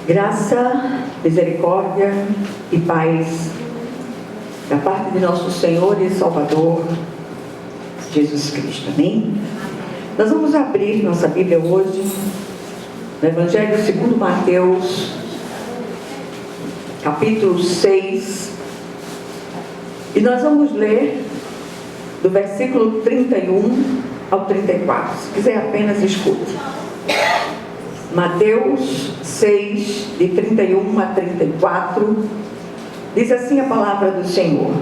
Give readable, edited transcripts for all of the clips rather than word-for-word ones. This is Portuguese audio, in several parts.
Graça, misericórdia e paz da parte de nosso Senhor e Salvador Jesus Cristo. Amém? Nós vamos abrir nossa Bíblia hoje no Evangelho segundo Mateus, capítulo 6, e nós vamos ler do versículo 31 ao 34. Se quiser, apenas escute. Mateus 6, de 31 a 34, diz assim a palavra do Senhor: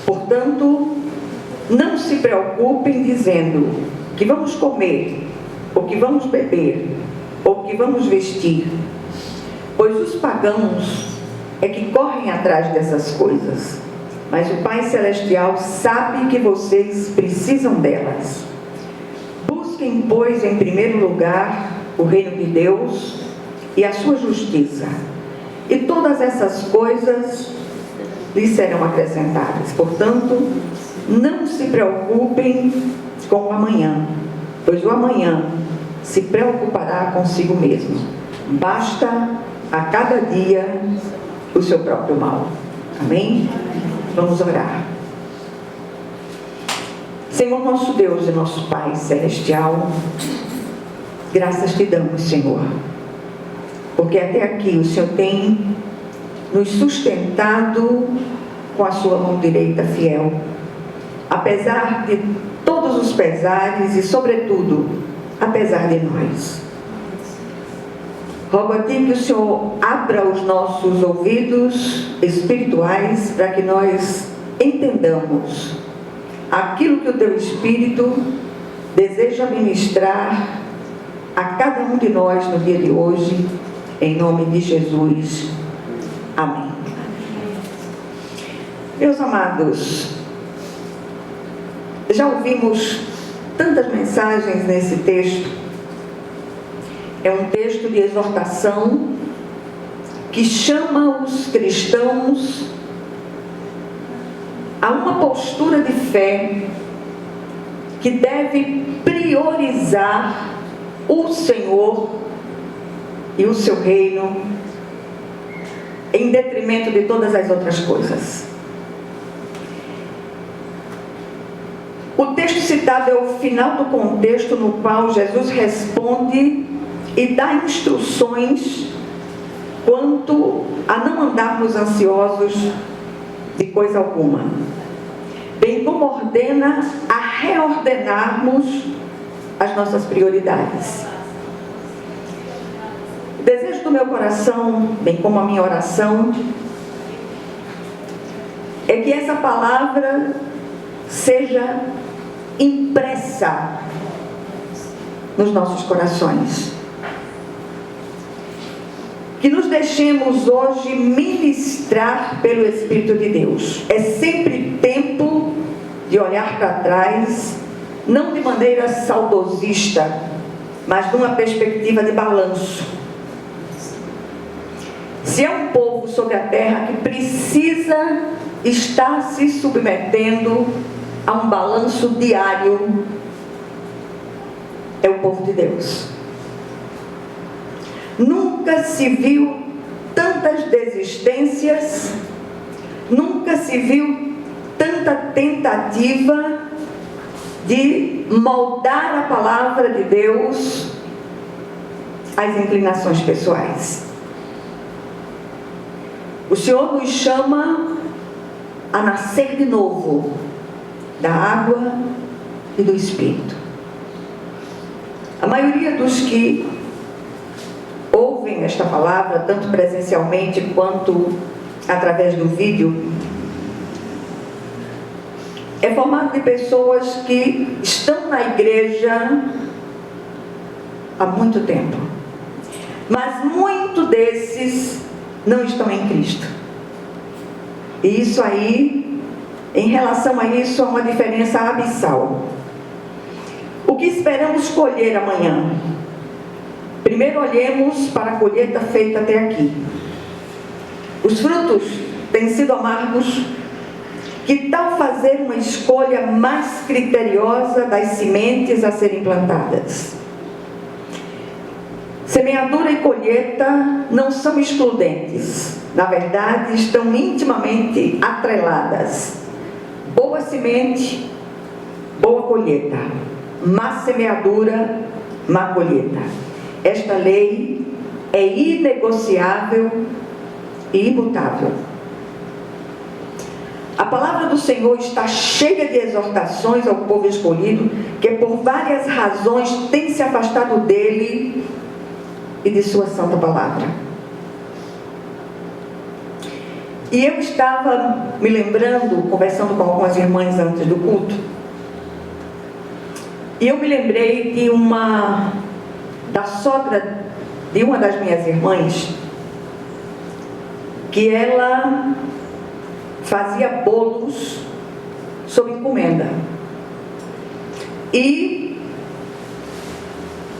Portanto, não se preocupem dizendo que vamos comer, ou que vamos beber, ou que vamos vestir, pois os pagãos é que correm atrás dessas coisas, mas o Pai Celestial sabe que vocês precisam delas. Busquem, pois, em primeiro lugar o reino de Deus e a sua justiça, e todas essas coisas lhes serão acrescentadas. Portanto, não se preocupem com o amanhã, pois o amanhã se preocupará consigo mesmo. Basta a cada dia o seu próprio mal. Amém? Vamos orar. Senhor nosso Deus e nosso Pai Celestial, graças te damos, Senhor, porque até aqui o Senhor tem nos sustentado com a sua mão direita fiel, apesar de todos os pesares e, sobretudo, apesar de nós. Rogo a ti que o Senhor abra os nossos ouvidos espirituais para que nós entendamos aquilo que o teu Espírito deseja ministrar a cada um de nós no dia de hoje, em nome de Jesus. Amém. Meus amados, já ouvimos tantas mensagens nesse texto. É um texto de exortação que chama os cristãos a uma postura de fé que deve priorizar o Senhor e o seu reino em detrimento de todas as outras coisas. O texto citado é o final do contexto no qual Jesus responde e dá instruções quanto a não andarmos ansiosos de coisa alguma, bem como ordena a reordenarmos as nossas prioridades. O desejo do meu coração, bem como a minha oração, é que essa palavra seja impressa nos nossos corações. Que nos deixemos hoje ministrar pelo Espírito de Deus. É sempre tempo de olhar para trás, não de maneira saudosista, mas de uma perspectiva de balanço. Se é um povo sobre a terra que precisa estar se submetendo a um balanço diário, é o povo de Deus. Nunca se viu tantas desistências, nunca se viu tanta tentativa de moldar a palavra de Deus às inclinações pessoais. O Senhor nos chama a nascer de novo da água e do Espírito. A maioria dos que ouvem esta palavra, tanto presencialmente quanto através do vídeo, é formado de pessoas que estão na igreja há muito tempo, mas muito desses não estão em Cristo. E isso aí, em relação a isso, há uma diferença abissal. O que esperamos colher amanhã? Primeiro olhemos para a colheita feita até aqui. Os frutos têm sido amargos. Que tal fazer uma escolha mais criteriosa das sementes a serem plantadas? Semeadura e colheita não são excludentes. Na verdade, estão intimamente atreladas. Boa semente, boa colheita. Má semeadura, má colheita. Esta lei é inegociável e imutável. A palavra do Senhor está cheia de exortações ao povo escolhido, que por várias razões tem se afastado dele e de sua santa palavra. E eu estava me lembrando, conversando com algumas irmãs antes do culto, e eu me lembrei da sogra de uma das minhas irmãs, que ela fazia bolos sob encomenda. E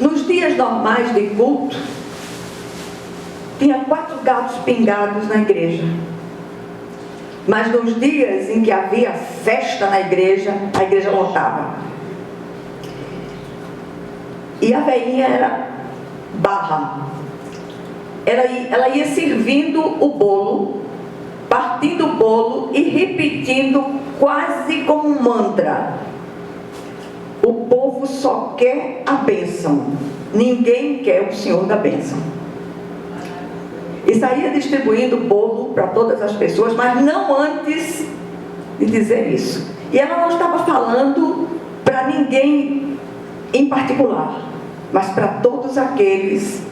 nos dias normais de culto, tinha 4 gatos pingados na igreja. Mas nos dias em que havia festa na igreja, a igreja lotava. E a velhinha era barra. Ela ia servindo o bolo, partindo o bolo e repetindo quase como um mantra: o povo só quer a bênção, ninguém quer o Senhor da bênção. E saía distribuindo bolo para todas as pessoas, mas não antes de dizer isso. E ela não estava falando para ninguém em particular, mas para todos aqueles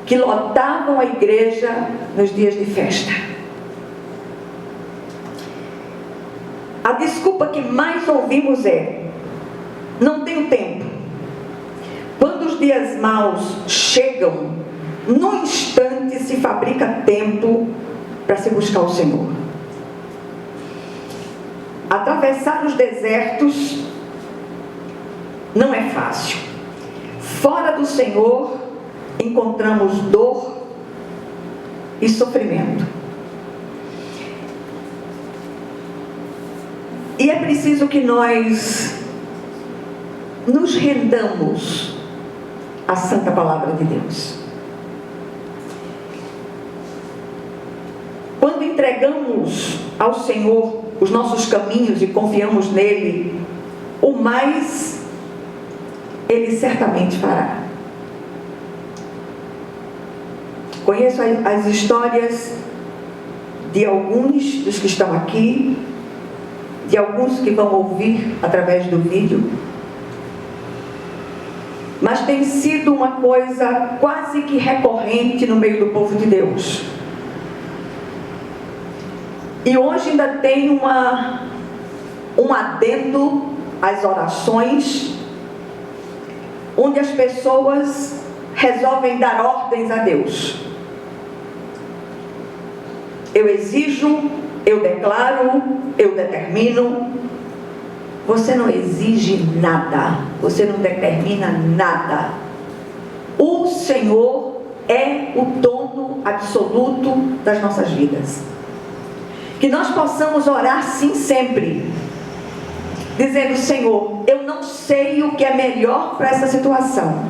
que lotavam a igreja nos dias de festa. A desculpa que mais ouvimos é: não tenho tempo. Quando os dias maus chegam, num instante se fabrica tempo para se buscar o Senhor. Atravessar os desertos não é fácil. Fora do Senhor encontramos dor e sofrimento. E é preciso que nós nos rendamos à santa palavra de Deus. Quando entregamos ao Senhor os nossos caminhos e confiamos nele, o mais Ele certamente fará. Conheço as histórias de alguns dos que estão aqui, de alguns que vão ouvir através do vídeo, mas tem sido uma coisa quase que recorrente no meio do povo de Deus. E hoje ainda tem um adendo às orações, onde as pessoas resolvem dar ordens a Deus. Eu exijo, eu declaro, eu determino. Você não exige nada, você não determina nada. O Senhor é o dono absoluto das nossas vidas. Que nós possamos orar sim sempre, dizendo: Senhor, eu não sei o que é melhor para essa situação,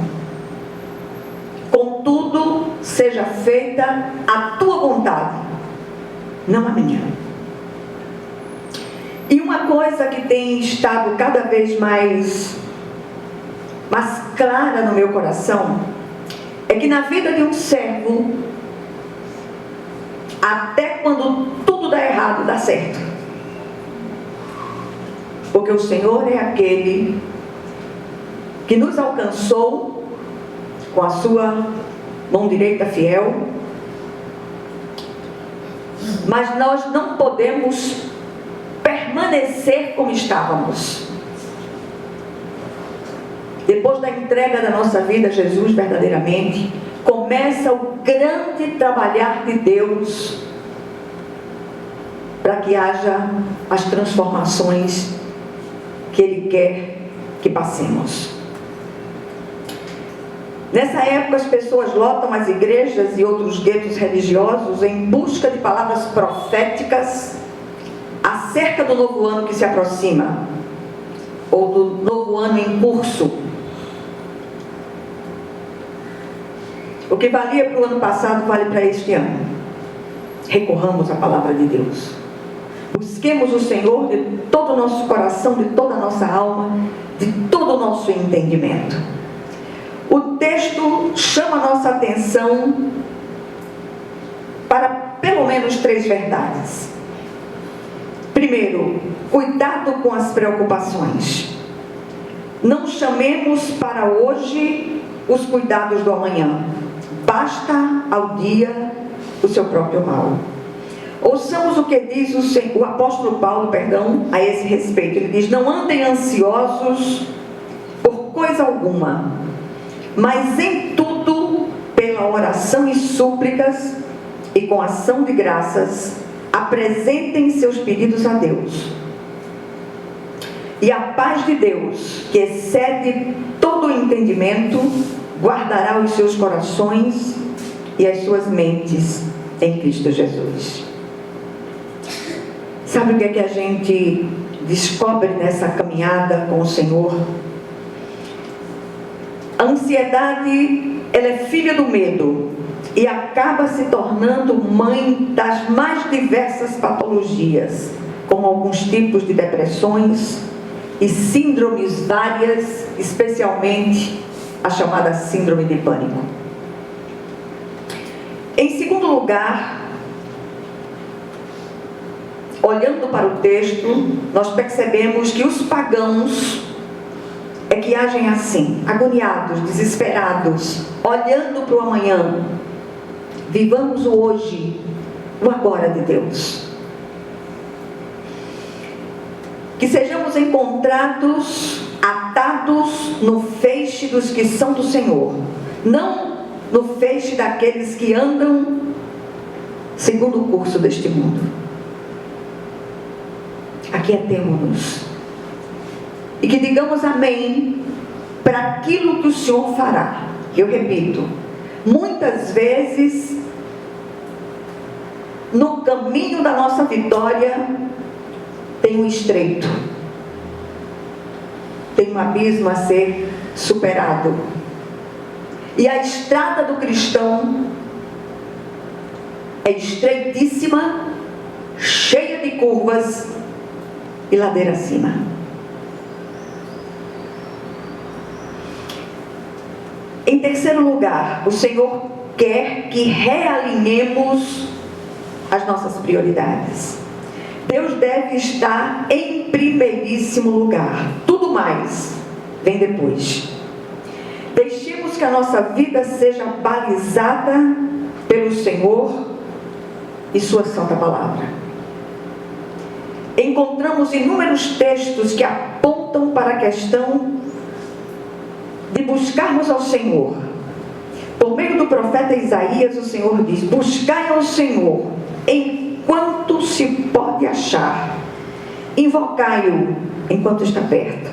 contudo seja feita a tua vontade, não a minha. E uma coisa que tem estado cada vez mais clara no meu coração é que na vida de um servo, até quando tudo dá errado, dá certo. Porque o Senhor é aquele que nos alcançou com a sua mão direita fiel. Mas nós não podemos permanecer como estávamos. Depois da entrega da nossa vida a Jesus verdadeiramente, começa o grande trabalhar de Deus para que haja as transformações que Ele quer que passemos. Nessa época as pessoas lotam as igrejas e outros guetos religiosos em busca de palavras proféticas acerca do novo ano que se aproxima, ou do novo ano em curso. O que valia para o ano passado vale para este ano. Recorramos à palavra de Deus. Busquemos o Senhor de todo o nosso coração, de toda a nossa alma, de todo o nosso entendimento. O texto chama a nossa atenção para pelo menos 3 verdades. Primeiro, cuidado com as preocupações. Não chamemos para hoje os cuidados do amanhã. Basta ao dia o seu próprio mal. Ouçamos o que diz o apóstolo Paulo, a esse respeito. Ele diz: não andem ansiosos por coisa alguma, mas em tudo, pela oração e súplicas e com ação de graças, apresentem seus pedidos a Deus. E a paz de Deus, que excede todo o entendimento, guardará os seus corações e as suas mentes em Cristo Jesus. Sabe o que é que a gente descobre nessa caminhada com o Senhor? A ansiedade, ela é filha do medo e acaba se tornando mãe das mais diversas patologias, como alguns tipos de depressões e síndromes várias, especialmente a chamada síndrome de pânico. Em segundo lugar, olhando para o texto, nós percebemos que os pagãos é que agem assim, agoniados, desesperados, olhando para o amanhã. Vivamos o hoje, o agora de Deus. Que sejamos encontrados atados no feixe dos que são do Senhor, não no feixe daqueles que andam segundo o curso deste mundo. Aquietemo-nos e que digamos amém para aquilo que o Senhor fará. Eu repito, muitas vezes no caminho da nossa vitória tem um estreito, tem um abismo a ser superado, e a estrada do cristão é estreitíssima, cheia de curvas e ladeira acima. Em terceiro lugar, o Senhor quer que realinhemos as nossas prioridades. Deus deve estar em primeiríssimo lugar. Tudo mais vem depois. Deixemos que a nossa vida seja balizada pelo Senhor e sua santa palavra. Encontramos inúmeros textos que apontam para a questão de buscarmos ao Senhor. Por meio do profeta Isaías, o Senhor diz: buscai ao Senhor enquanto se pode achar, invocai-o enquanto está perto.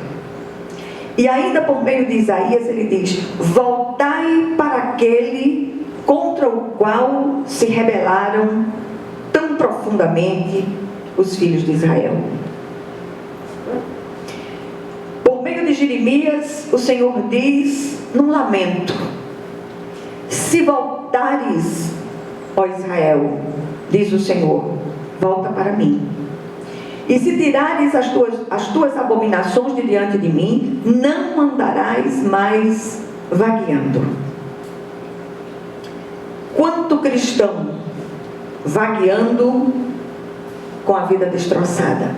E ainda por meio de Isaías ele diz: voltai para aquele contra o qual se rebelaram tão profundamente os filhos de Israel. Por meio de Jeremias, o Senhor diz num lamento: se voltares, ó Israel, diz o Senhor, volta para mim. E se tirares as tuas abominações de diante de mim, não andarás mais vagueando. Quanto cristão vagueando com a vida destroçada.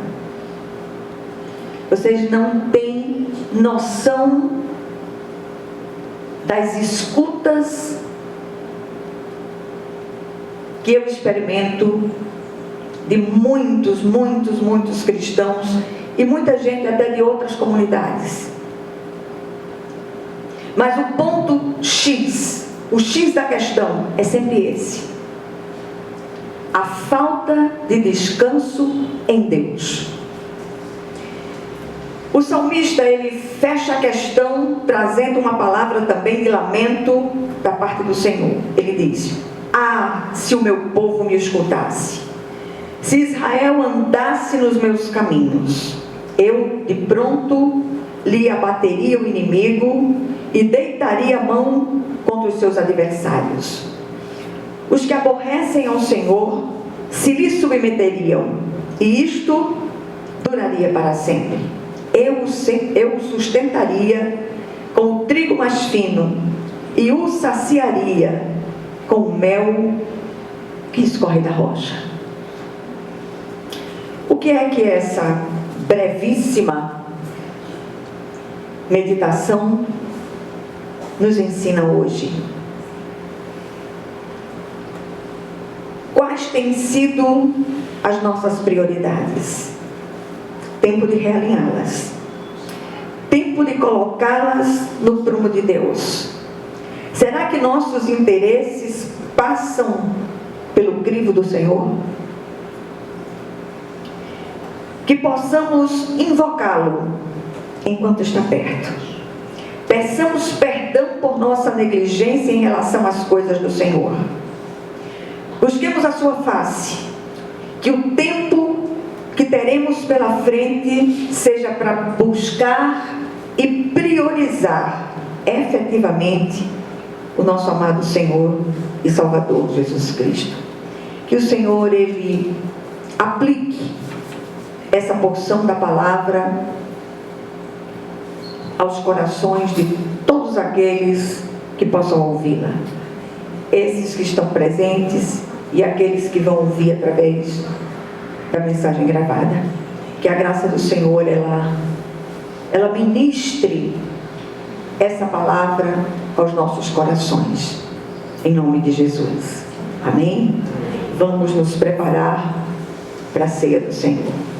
Vocês não têm noção das escutas que eu experimento de muitos cristãos e muita gente até de outras comunidades. Mas o ponto X, o X da questão é sempre esse: a falta de descanso em Deus. O salmista, ele fecha a questão trazendo uma palavra também de lamento da parte do Senhor. Ele diz: ah, se o meu povo me escutasse, se Israel andasse nos meus caminhos, eu de pronto lhe abateria o inimigo e deitaria a mão contra os seus adversários. Os que aborrecem ao Senhor se lhe submeteriam, e isto duraria para sempre. Eu o sustentaria com o trigo mais fino e o saciaria com o mel que escorre da rocha. O que é que essa brevíssima meditação nos ensina hoje? Quais têm sido as nossas prioridades? Tempo de realinhá-las. Tempo de colocá-las no prumo de Deus. Será que nossos interesses passam pelo crivo do Senhor? Que possamos invocá-lo enquanto está perto. Peçamos perdão por nossa negligência em relação às coisas do Senhor. Busquemos a sua face. Que o tempo que teremos pela frente seja para buscar e priorizar efetivamente o nosso amado Senhor e Salvador Jesus Cristo. Que o Senhor, Ele aplique essa porção da palavra aos corações de todos aqueles que possam ouvi-la. Esses que estão presentes e aqueles que vão ouvir através da mensagem gravada. Que a graça do Senhor, ela ministre essa palavra aos nossos corações. Em nome de Jesus. Amém? Vamos nos preparar para a ceia do Senhor.